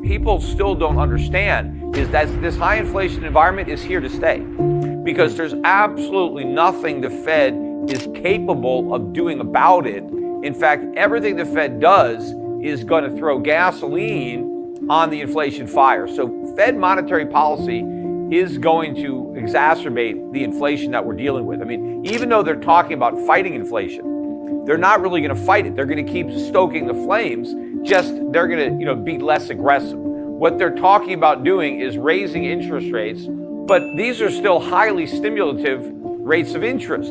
people still don't understand is that this high inflation environment is here to stay, because there's absolutely nothing the Fed is capable of doing about it. In fact, everything the Fed does is going to throw gasoline on the inflation fire. So Fed monetary policy is going to exacerbate the inflation that we're dealing with. I mean, even though they're talking about fighting inflation, they're not really going to fight it. They're going to keep stoking the flames, just they're going to, be less aggressive. What they're talking about doing is raising interest rates, but these are still highly stimulative rates of interest.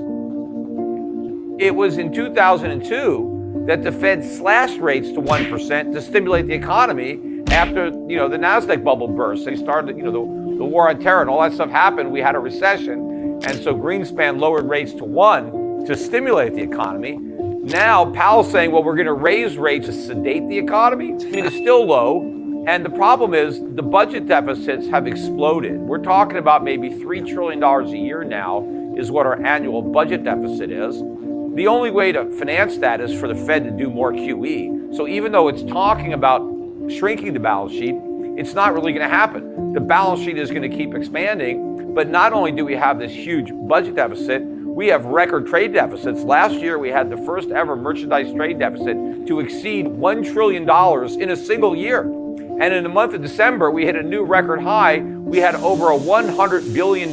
It was in 2002 that the Fed slashed rates to 1% to stimulate the economy after, the NASDAQ bubble burst. They started, the war on terror and all that stuff happened. We had a recession. And so Greenspan lowered rates to 1 to stimulate the economy. Now Powell's saying, well, we're going to raise rates to sedate the economy. I mean, it's still low. And the problem is the budget deficits have exploded. We're talking about maybe $3 trillion a year now is what our annual budget deficit is. The only way to finance that is for the Fed to do more QE. So even though it's talking about shrinking the balance sheet, it's not really going to happen. The balance sheet is going to keep expanding. But not only do we have this huge budget deficit, we have record trade deficits. Last year, we had the first ever merchandise trade deficit to exceed $1 trillion in a single year. And in the month of December, we hit a new record high. We had over a $100 billion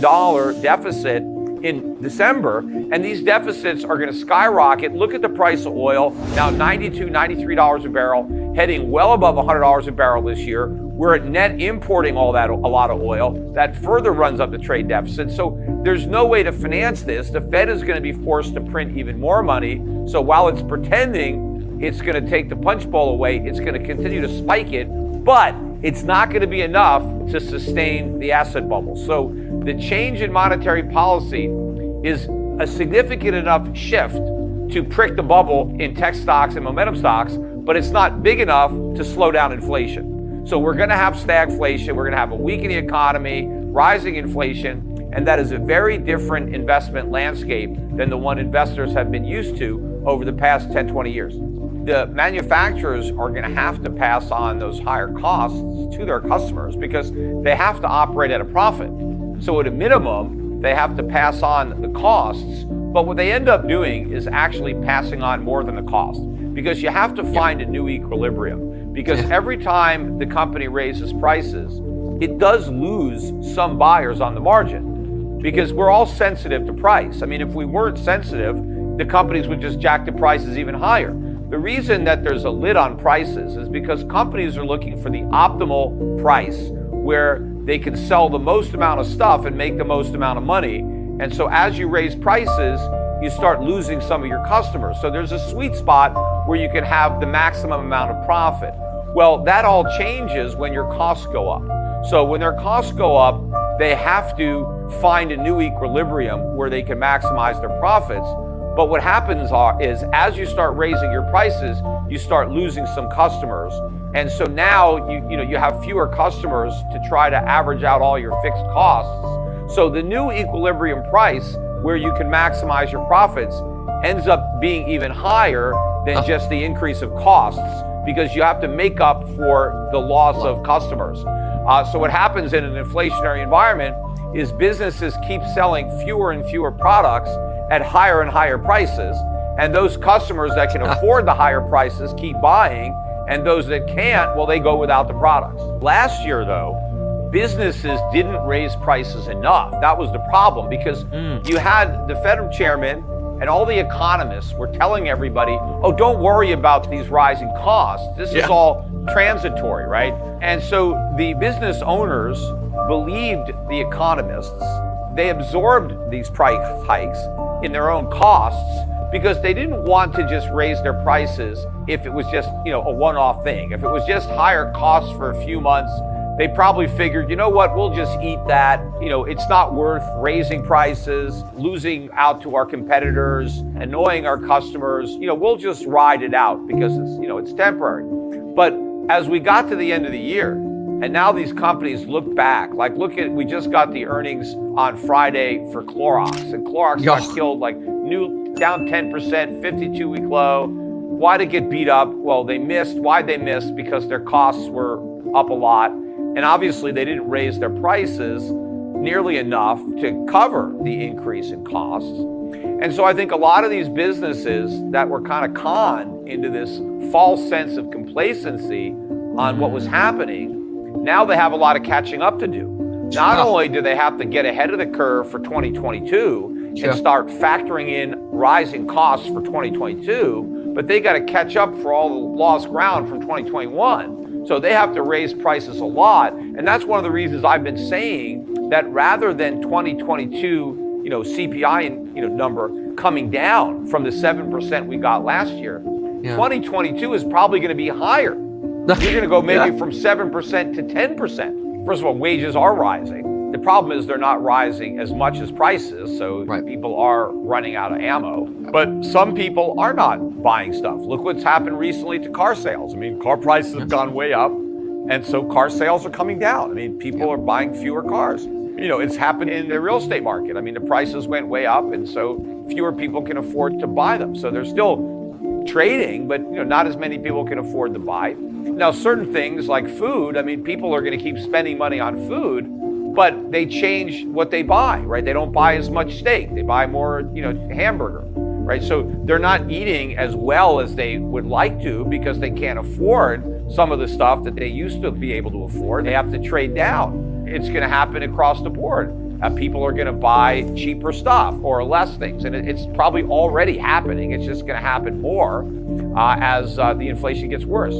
deficit in December, and these deficits are going to skyrocket. Look at the price of oil, now $92, $93 a barrel, heading well above $100 a barrel this year. We're at net importing a lot of oil. That further runs up the trade deficit. So there's no way to finance this. The Fed is going to be forced to print even more money. So while it's pretending it's going to take the punch bowl away, it's going to continue to spike it, but it's not going to be enough to sustain the asset bubble. So the change in monetary policy is a significant enough shift to prick the bubble in tech stocks and momentum stocks, but it's not big enough to slow down inflation. So we're going to have stagflation, we're going to have a weakening economy, rising inflation, and that is a very different investment landscape than the one investors have been used to over the past 10, 20 years. The manufacturers are going to have to pass on those higher costs to their customers because they have to operate at a profit. So at a minimum, they have to pass on the costs, but what they end up doing is actually passing on more than the cost, because you have to find a new equilibrium, because every time the company raises prices, it does lose some buyers on the margin, because we're all sensitive to price. I mean, if we weren't sensitive, the companies would just jack the prices even higher. The reason that there's a lid on prices is because companies are looking for the optimal price where they can sell the most amount of stuff and make the most amount of money. And so as you raise prices, you start losing some of your customers. So there's a sweet spot where you can have the maximum amount of profit. Well, that all changes when your costs go up. So when their costs go up, they have to find a new equilibrium where they can maximize their profits. But what happens is as you start raising your prices, you start losing some customers. And so now you have fewer customers to try to average out all your fixed costs. So the new equilibrium price where you can maximize your profits ends up being even higher than just the increase of costs, because you have to make up for the loss of customers. So what happens in an inflationary environment is businesses keep selling fewer and fewer products at higher and higher prices. And those customers that can afford the higher prices keep buying, and those that can't, well, they go without the products. Last year, though, businesses didn't raise prices enough. That was the problem, because you had the Fed chairman and all the economists were telling everybody, oh, don't worry about these rising costs. This is all transitory, right? And so the business owners believed the economists. They absorbed these price hikes in their own costs because they didn't want to just raise their prices if it was just, a one-off thing. If it was just higher costs for a few months, they probably figured, you know what, we'll just eat that. It's not worth raising prices, losing out to our competitors, annoying our customers. We'll just ride it out because it's temporary. But as we got to the end of the year, and now these companies look back, we just got the earnings on Friday for Clorox, and Clorox got killed, down 10%, 52-week low. Why'd it get beat up? Well, they missed. Why'd they miss? Because their costs were up a lot. And obviously they didn't raise their prices nearly enough to cover the increase in costs. And so I think a lot of these businesses that were kind of conned into this false sense of complacency on what was happening, now they have a lot of catching up to do. Not only do they have to get ahead of the curve for 2022 and start factoring in rising costs for 2022, but they got to catch up for all the lost ground from 2021. So they have to raise prices a lot. And that's one of the reasons I've been saying that rather than 2022 CPI number coming down from the 7% we got last year, 2022 is probably going to be higher. You're going to go maybe from 7% to 10%. First of all, wages are rising. The problem is they're not rising as much as prices, so people are running out of ammo. But some people are not buying stuff. Look what's happened recently to car sales. I mean, car prices have gone way up, and so car sales are coming down. I mean, people are buying fewer cars. It's happened in the real estate market. I mean, the prices went way up, and so fewer people can afford to buy them. So they're still trading, but not as many people can afford to buy. Now, certain things like food, I mean, people are going to keep spending money on food, but they change what they buy, right? They don't buy as much steak. They buy more, hamburger, right? So they're not eating as well as they would like to because they can't afford some of the stuff that they used to be able to afford. They have to trade down. It's going to happen across the board. People are going to buy cheaper stuff or less things. And it's probably already happening. It's just going to happen more as the inflation gets worse.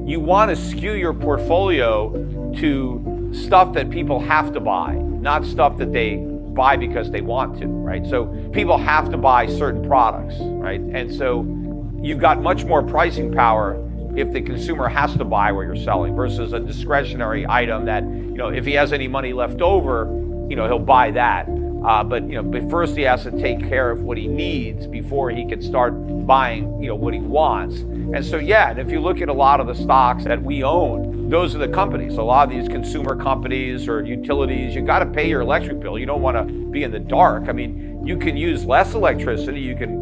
You want to skew your portfolio to stuff that people have to buy, not stuff that they buy because they want to, right? So people have to buy certain products, right? And so you've got much more pricing power if the consumer has to buy what you're selling versus a discretionary item that, if he has any money left over, he'll buy that. But first he has to take care of what he needs before he can start buying, what he wants. And so, and if you look at a lot of the stocks that we own, those are the companies. A lot of these consumer companies or utilities, you got to pay your electric bill. You don't want to be in the dark. I mean, you can use less electricity. You can,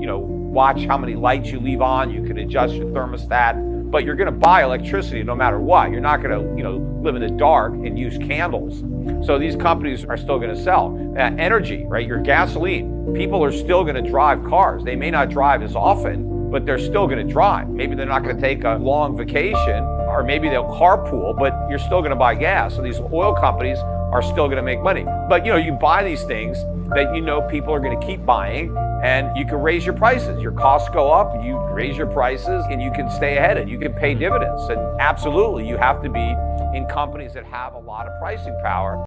watch how many lights you leave on. You can adjust your thermostat, but you're going to buy electricity no matter what. You're not going to, live in the dark and use candles. So these companies are still going to sell. Energy, right? Your gasoline. People are still going to drive cars. They may not drive as often, but they're still going to drive. Maybe they're not going to take a long vacation, or maybe they'll carpool, but you're still going to buy gas. So these oil companies are still going to make money. But you buy these things that people are going to keep buying, and you can raise your prices. Your costs go up, you raise your prices, and you can stay ahead and you can pay dividends. And absolutely, you have to be in companies that have a lot of pricing power.